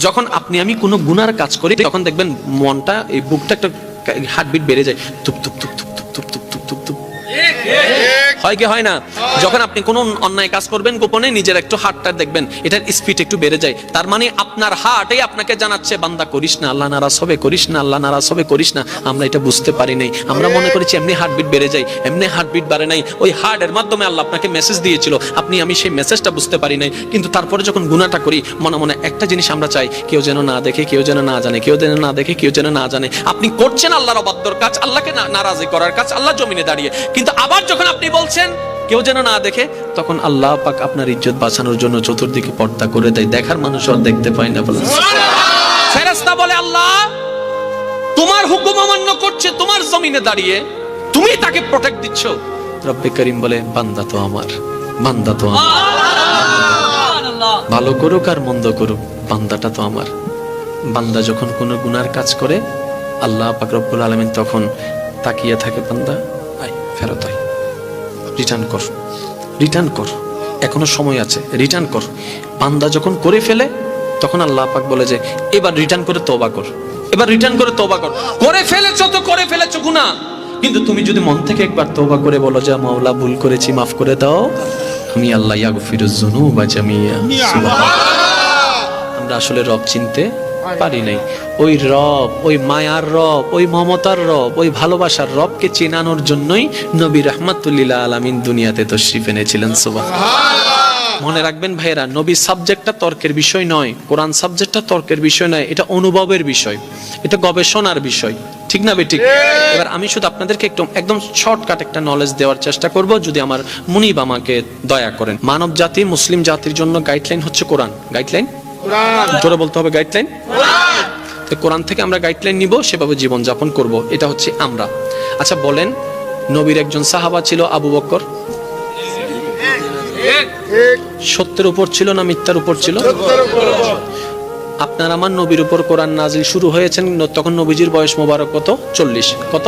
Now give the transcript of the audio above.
যখন আপনি আমি কোনো গুনার কাজ করি তখন দেখবেন মনটা, এই বুকটা একটা হার্টবিট বেড়ে যায়, তুপ তুপ তুপ তুপ তুপ তুপ তুপ তুপ তুপ তুপ, হয় কি হয় না? যখন আপনি কোনো অন্যায় কাজ করবেন গোপনে, নিজের একটু হার্টটা দেখবেন এটার স্পিড একটু বেড়ে যায়। তার মানে আপনার হার্টই আপনাকে জানাচ্ছে বান্দা করিস না, আল্লাহ নারাজ হবে, করিস না, আল্লাহ নারাজ হবে, করিস না। আমরা এটা বুঝতে পারি নাই, আমরা মনে করেছি এমনি হার্টবিট বেড়ে যায়, এমনি হার্টবিট বাড়ে নাই। ওই হার্টের মাধ্যমে আল্লাহ আপনাকে মেসেজ দিয়েছিল, আপনি আমি সেই মেসেজটা বুঝতে পারি নাই। কিন্তু তারপরে যখন গুনাহটা করি মনে মনে একটা জিনিস আমরা চাই, কেউ যেন না দেখে, কেউ যেন না জানে, কেউ যেন না দেখে, কেউ যেন না জানে। আপনি করছেন আল্লাহর অবাধ্যর কাজ, আল্লাহকে নারাজি করার কাজ, আল্লাহ জমিনে দাঁড়িয়ে। কিন্তু আবার যখন আপনি বলছেন কেউ যেন না দেখে, তখন আল্লাহ পাক আপনার ইজ্জত বাঁচানোর জন্য চতুর্দিকে পর্দা করে দেয়, দেখার মানুষ আর দেখতে পায় না। বলে ফেরেশতা বলে আল্লাহ তোমার হুকুম অমান্য করছে, তোমার জমিনে দাঁড়িয়ে তুমি তাকে প্রোটেক্ট দিচ্ছ। রব্বে করিম বলে বান্দা তো আমার, বান্দা তো আমার, ভালো করুক আর মন্দ করুক বান্দাটা তো আমার। বান্দা যখন কোনো গুনার কাজ করে আল্লাহ পাক রব্বুল আলামিন তখন তাকিয়ে থাকে, বান্দা আয়, ফেরত আয়, রিটার্ন কর, রিটার্ন কর, এখনো সময় আছে, রিটার্ন কর। বান্দা যখন করে ফেলে তখন আল্লাহ পাক বলে যে এবার রিটার্ন করে তওবা কর, এবার রিটার্ন করে তওবা কর। করে ফেলেছো তো করে ফেলেছো গুনাহ, কিন্তু তুমি যদি মন থেকে একবার তওবা করে বলো যে মাওলা ভুল করেছি, মাফ করে দাও, আমি আল্লাহ ইয়াগফিরুজ যুনুবা জামিয়া। সুবহানাল্লাহ। আমরা আসলে রব চিনতে পারি নাই। ওই রব, ওই মায়ার রব, ওই মমতার রব, ওই ভালোবাসার রবকে চেনানোর জন্যই নবী রাহমাতুল লিল আলামিন দুনিয়াতে তাশরীফ এনেছিলেন। সুবহানাল্লাহ। মনে রাখবেন ভাইরা, নবী সাবজেক্টটা তর্কের বিষয় নয়, কোরআন সাবজেক্টটা তর্কের বিষয় নয়, এটা অনুভবের বিষয়, এটা গবেষণার বিষয়, ঠিক না বেঠিক? এবার আমি শুধু আপনাদেরকে একদম শর্টকাট একটা নলেজ দেওয়ার চেষ্টা করব, যদি আমার মুনিব আমাকে দয়া করেন। মানব জাতি, মুসলিম জাতির জন্য গাইডলাইন হচ্ছে কোরআন। গাইডলাইন, জোরে বলতে হবে, গাইডলাইন। কোরআন থেকে আমরা গাইডলাইন নিব, সেভাবে জীবন যাপন করব, এটা হচ্ছে আমরা। আচ্ছা বলেন, নবীর একজন সাহাবা ছিল আবু বকর, সত্যের উপর ছিল না মিথ্যার উপর ছিল? আপনার আমার নবীর উপর কোরআন নাজিল শুরু হয়েছেন তখন নবীজির বয়স মোবারক কত? 40। কত?